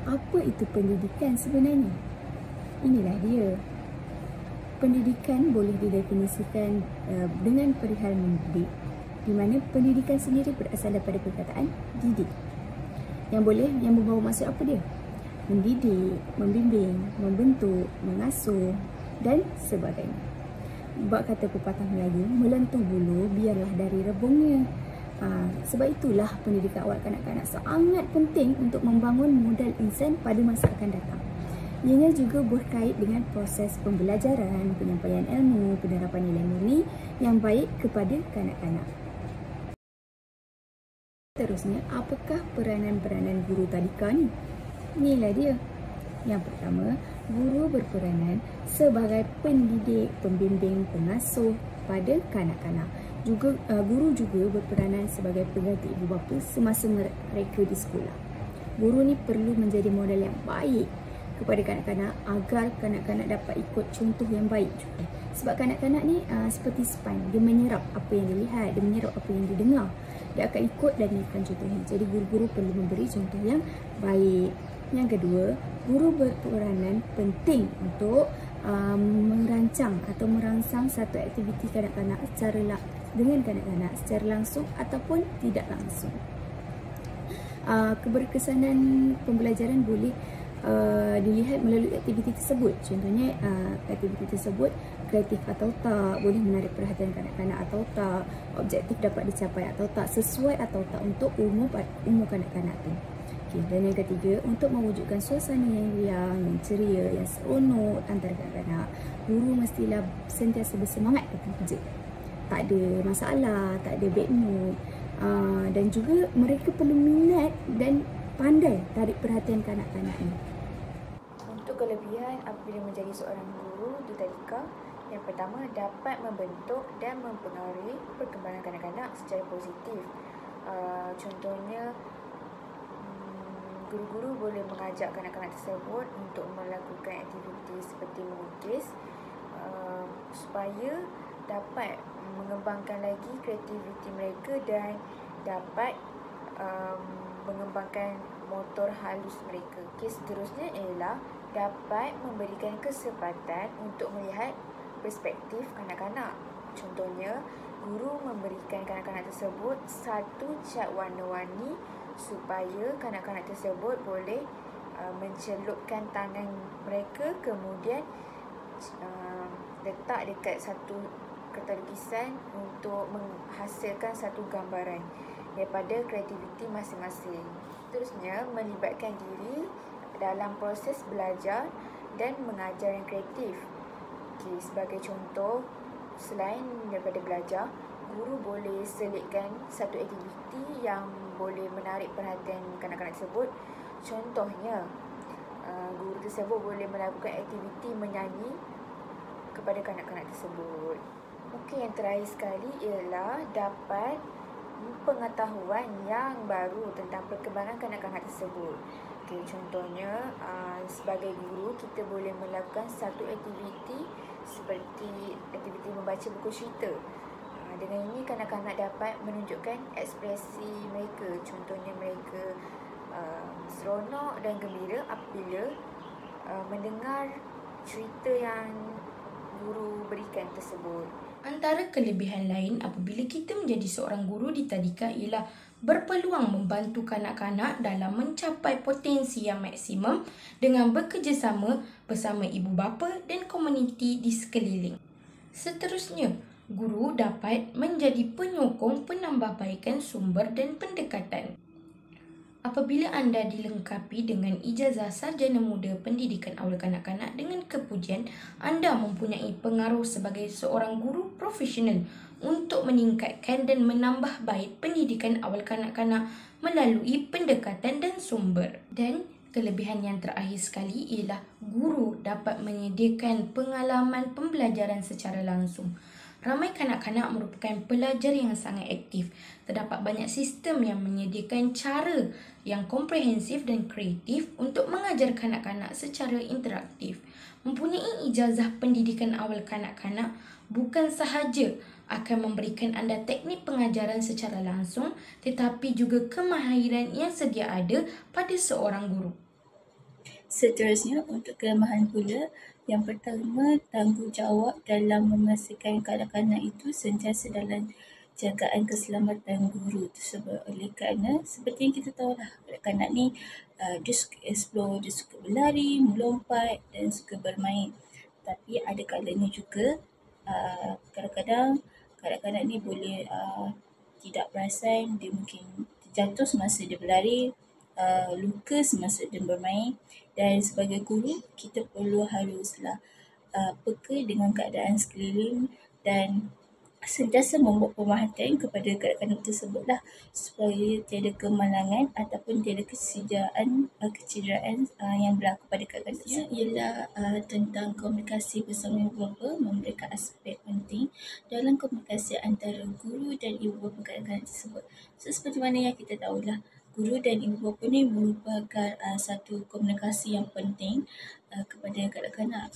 Apa itu pendidikan sebenarnya? Inilah dia. Pendidikan boleh didefinisikan dengan perihal mendidik, di mana pendidikan sendiri berasal daripada perkataan didik. Yang membawa maksud apa dia? Mendidik, membimbing, membentuk, mengasuh dan sebagainya. Bab kata pepatah Melayu, melentuh bulu biarlah dari rebungnya. Sebab itulah pendidikan awal kanak-kanak sangat penting untuk membangun modal insan pada masa akan datang. Ianya juga berkait dengan proses pembelajaran, penyampaian ilmu, penerapan nilai murni yang baik kepada kanak-kanak. Terusnya, apakah peranan-peranan guru tadika ni? Inilah dia. Yang pertama, guru berperanan sebagai pendidik, pembimbing, pengasuh pada kanak-kanak. Guru juga berperanan sebagai pengganti ibu bapa semasa mereka di sekolah. Guru ni perlu menjadi model yang baik kepada kanak-kanak agar kanak-kanak dapat ikut contoh yang baik juga. Sebab kanak-kanak ni seperti sponge, dia menyerap apa yang dilihat, dia menyerap apa yang didengar. Dia akan ikut dan ikutkan contohnya. Jadi guru-guru perlu memberi contoh yang baik. Yang kedua, guru berperanan penting untuk merancang atau merangsang satu aktiviti kanak-kanak dengan kanak-kanak secara langsung ataupun tidak langsung. Keberkesanan pembelajaran boleh dilihat melalui aktiviti tersebut. Contohnya aktiviti tersebut kreatif atau tak, boleh menarik perhatian kanak-kanak atau tak, objektif dapat dicapai atau tak, sesuai atau tak untuk umur kanak-kanak tu. Okay, dan yang ketiga, untuk mewujudkan suasana yang riang, yang ceria, yang seronok antara kanak-kanak, guru mestilah sentiasa bersemangat datang kerja. Tak ada masalah, tak ada bad mood, dan juga mereka perlu minat dan pandai tarik perhatian kanak-kanak ni. Untuk kelebihan apabila menjadi seorang guru di tadika, yang pertama, dapat membentuk dan mempengaruhi perkembangan kanak-kanak secara positif. Contohnya, guru-guru boleh mengajak kanak-kanak tersebut untuk melakukan aktiviti seperti melukis supaya dapat mengembangkan lagi kreativiti mereka dan dapat mengembangkan motor halus mereka. Seterusnya ialah dapat memberikan kesempatan untuk melihat perspektif kanak-kanak. Contohnya, guru memberikan kanak-kanak tersebut satu cat warna-warni supaya kanak-kanak tersebut boleh mencelupkan tangan mereka, kemudian letak dekat satu kertas lukisan untuk menghasilkan satu gambaran daripada kreativiti masing-masing. Terusnya, melibatkan diri dalam proses belajar dan mengajar yang kreatif. Sebagai contoh, selain daripada belajar, guru boleh selitkan satu aktiviti yang boleh menarik perhatian kanak-kanak tersebut. Contohnya, guru tersebut boleh melakukan aktiviti menyanyi kepada kanak-kanak tersebut. Okey, yang terakhir sekali ialah dapat pengetahuan yang baru tentang perkembangan kanak-kanak tersebut. Okey, contohnya sebagai guru kita boleh melakukan satu aktiviti seperti aktiviti membaca buku cerita. Dengan ini kanak-kanak dapat menunjukkan ekspresi mereka. Contohnya mereka seronok dan gembira apabila mendengar cerita yang guru berikan tersebut. Antara kelebihan lain apabila kita menjadi seorang guru di tadika ialah berpeluang membantu kanak-kanak dalam mencapai potensi yang maksimum dengan bekerjasama bersama ibu bapa dan komuniti di sekeliling. Seterusnya, guru dapat menjadi penyokong penambahbaikan sumber dan pendekatan. Apabila anda dilengkapi dengan ijazah sarjana muda pendidikan awal kanak-kanak dengan kepujian, anda mempunyai pengaruh sebagai seorang guru profesional untuk meningkatkan dan menambah baik pendidikan awal kanak-kanak melalui pendekatan dan sumber. Dan kelebihan yang terakhir sekali ialah guru dapat menyediakan pengalaman pembelajaran secara langsung. Ramai kanak-kanak merupakan pelajar yang sangat aktif. Terdapat banyak sistem yang menyediakan cara yang komprehensif dan kreatif untuk mengajar kanak-kanak secara interaktif. Mempunyai ijazah pendidikan awal kanak-kanak bukan sahaja akan memberikan anda teknik pengajaran secara langsung, tetapi juga kemahiran yang sedia ada pada seorang guru. Seterusnya, untuk kelemahan pula, yang pertama, tanggungjawab dalam memastikan kanak-kanak itu sentiasa dalam jagaan keselamatan guru tersebut. Oleh kerana seperti yang kita tahu lah, kanak-kanak ni dia suka explore, dia suka berlari, melompat dan suka bermain. Tapi ada kalanya juga kadang-kadang kanak-kanak ni boleh tidak perasan, dia mungkin terjatuh semasa dia berlari, luka semasa dia bermain, dan sebagai guru kita perlu haruslah peka dengan keadaan sekeliling dan sentiasa membuat pemerhatian kepada kanak-kanak tersebut lah, supaya tiada kemalangan ataupun tiada kecederaan yang berlaku pada kanak-kanak tersebut. Ialah tentang komunikasi bersama ibu bapa, memberikan aspek penting dalam komunikasi antara guru dan ibu bapa kanak-kanak tersebut. So, seperti mana yang kita tahulah, guru dan ibu bapa ni merupakan satu komunikasi yang penting kepada kanak-kanak.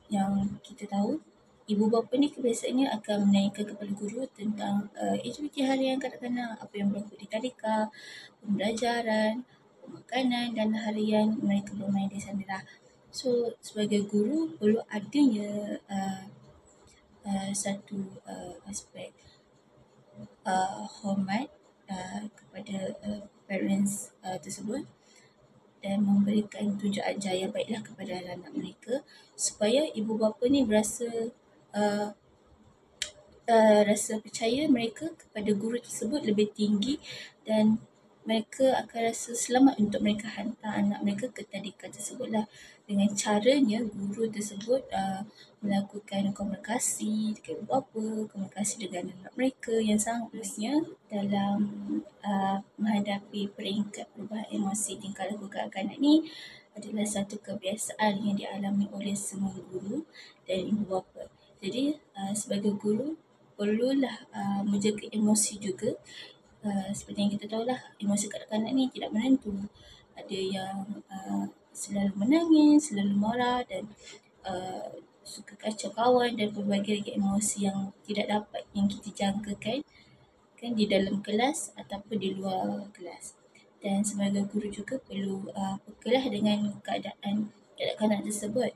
Yang kita tahu, ibu bapa ni kebiasaannya akan menanyakan kepada guru tentang aktiviti harian kanak-kanak, apa yang berlaku di tadika, pembelajaran, pemakanan dan harian mereka bermain di sana lah. So, sebagai guru perlu adanya satu aspek hormat kepada parents tersebut dan memberikan tunjaan jaya baiklah kepada anak mereka, supaya ibu bapa ni berasa rasa percaya mereka kepada guru tersebut lebih tinggi, dan mereka akan rasa selamat untuk mereka hantar anak mereka ke tadika tersebut lah. Dengan caranya guru tersebut melakukan komunikasi dengan ibu bapa, komunikasi dengan anak mereka yang sangat bagusnya dalam menghadapi peringkat perubahan emosi tingkah laku kanak-kanak ni adalah satu kebiasaan yang dialami oleh semua guru dan ibu bapa. Jadi sebagai guru perlulah menjaga emosi juga. Seperti yang kita tahulah, emosi kanak-kanak ni tidak menentu. Ada yang selalu menangis, selalu marah dan suka kacau kawan dan berbagai lagi emosi yang tidak dapat yang kita jangkakan kan di dalam kelas ataupun di luar kelas. Dan sebagai guru juga perlu pekalah dengan keadaan kanak-kanak tersebut.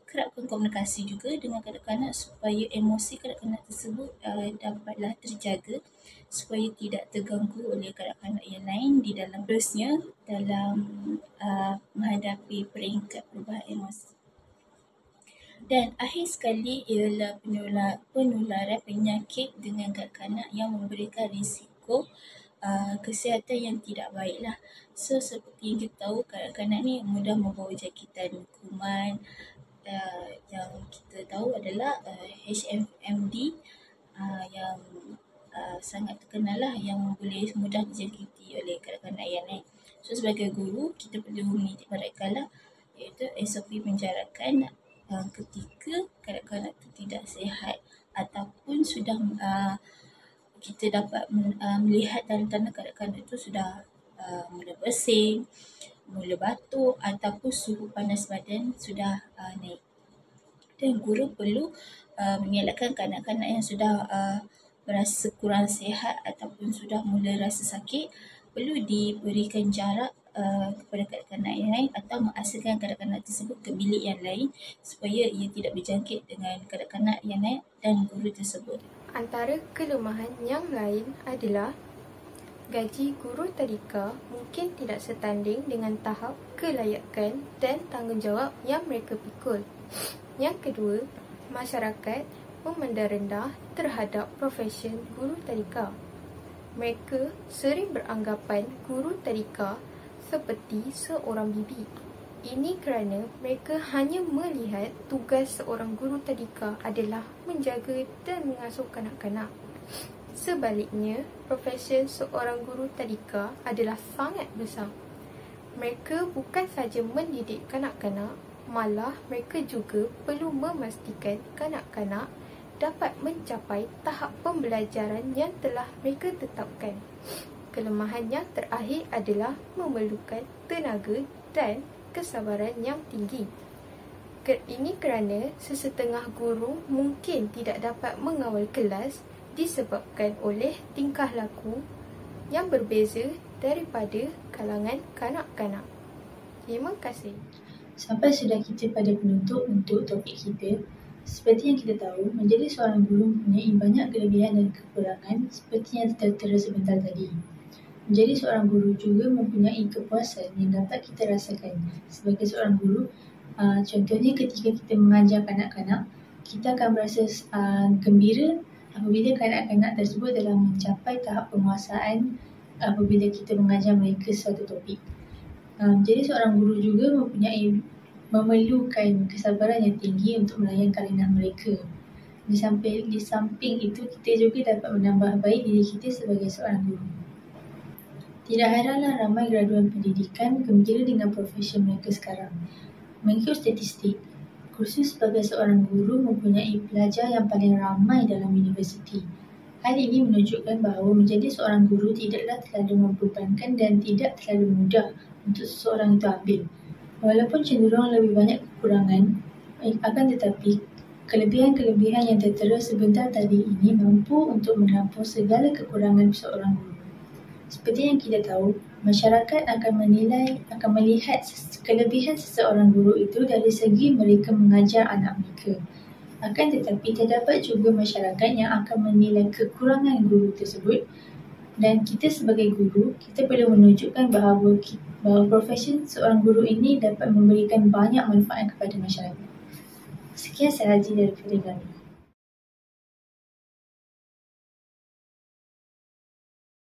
Kerapkan komunikasi juga dengan kanak-kanak supaya emosi kanak-kanak tersebut dapatlah terjaga, supaya tidak terganggu oleh kanak-kanak yang lain di dalam terusnya dalam menghadapi peringkat perubahan emosi. Dan akhir sekali ialah penularan penyakit dengan kanak-kanak yang memberikan risiko kesihatan yang tidak baik lah. So, seperti yang kita tahu, kanak-kanak ni mudah membawa jangkitan kuman. Yang kita tahu adalah HMD yang sangat terkenal lah, yang boleh mudah dijangkiti oleh kanak-kanak yang lain. So, sebagai guru kita perlu menitik beratkanlah, iaitu SOP penjarakan ketika kanak-kanak itu tidak sihat ataupun sudah kita dapat melihat tanda-tanda kanak-kanak itu sudah mula bersin, mula batuk ataupun suhu panas badan sudah naik. Dan guru perlu mengelakkan kanak-kanak yang sudah berasa kurang sihat ataupun sudah mula rasa sakit, perlu diberikan jarak kepada kanak-kanak yang lain atau mengasingkan kanak-kanak tersebut ke bilik yang lain supaya ia tidak berjangkit dengan kanak-kanak yang lain dan guru tersebut. Antara kelemahan yang lain adalah gaji guru tadika mungkin tidak setanding dengan tahap kelayakan dan tanggungjawab yang mereka pikul. Yang kedua, masyarakat memandang rendah terhadap profesion guru tadika. Mereka sering beranggapan guru tadika seperti seorang bibi. Ini kerana mereka hanya melihat tugas seorang guru tadika adalah menjaga dan mengasuh kanak-kanak. Sebaliknya, profesion seorang guru tadika adalah sangat besar. Mereka bukan sahaja mendidik kanak-kanak, malah mereka juga perlu memastikan kanak-kanak dapat mencapai tahap pembelajaran yang telah mereka tetapkan. Kelemahan yang terakhir adalah memerlukan tenaga dan kesabaran yang tinggi. Ini kerana sesetengah guru mungkin tidak dapat mengawal kelas disebabkan oleh tingkah laku yang berbeza daripada kalangan kanak-kanak. Terima kasih. Sampai sudah kita pada penutup untuk topik kita. Seperti yang kita tahu, menjadi seorang guru mempunyai banyak kelebihan dan kekurangan seperti yang tertera sebentar tadi. Menjadi seorang guru juga mempunyai kepuasan yang dapat kita rasakan. Sebagai seorang guru, contohnya ketika kita mengajar kanak-kanak, kita akan berasa gembira apabila kanak-kanak tersebut telah mencapai tahap penguasaan apabila kita mengajar mereka suatu topik. Jadi seorang guru juga memerlukan kesabaran yang tinggi untuk melayan kalangan mereka. Di samping itu, kita juga dapat menambah baik diri kita sebagai seorang guru. Tidak heranlah ramai graduan pendidikan gembira dengan profesi mereka sekarang. Mengikut statistik, kursus sebagai seorang guru mempunyai pelajar yang paling ramai dalam universiti. Hal ini menunjukkan bahawa menjadi seorang guru tidaklah terlalu membebankan dan tidak terlalu mudah untuk seseorang itu ambil. Walaupun cenderung lebih banyak kekurangan, akan tetapi kelebihan-kelebihan yang tertera sebentar tadi ini mampu untuk menampung segala kekurangan seorang guru. Seperti yang kita tahu, masyarakat akan melihat kelebihan seseorang guru itu dari segi mereka mengajar anak mereka. Akan tetapi terdapat juga masyarakat yang akan menilai kekurangan guru tersebut, dan kita sebagai guru, kita perlu menunjukkan bahawa profesi seorang guru ini dapat memberikan banyak manfaat kepada masyarakat. Sekian sahaja daripada kami.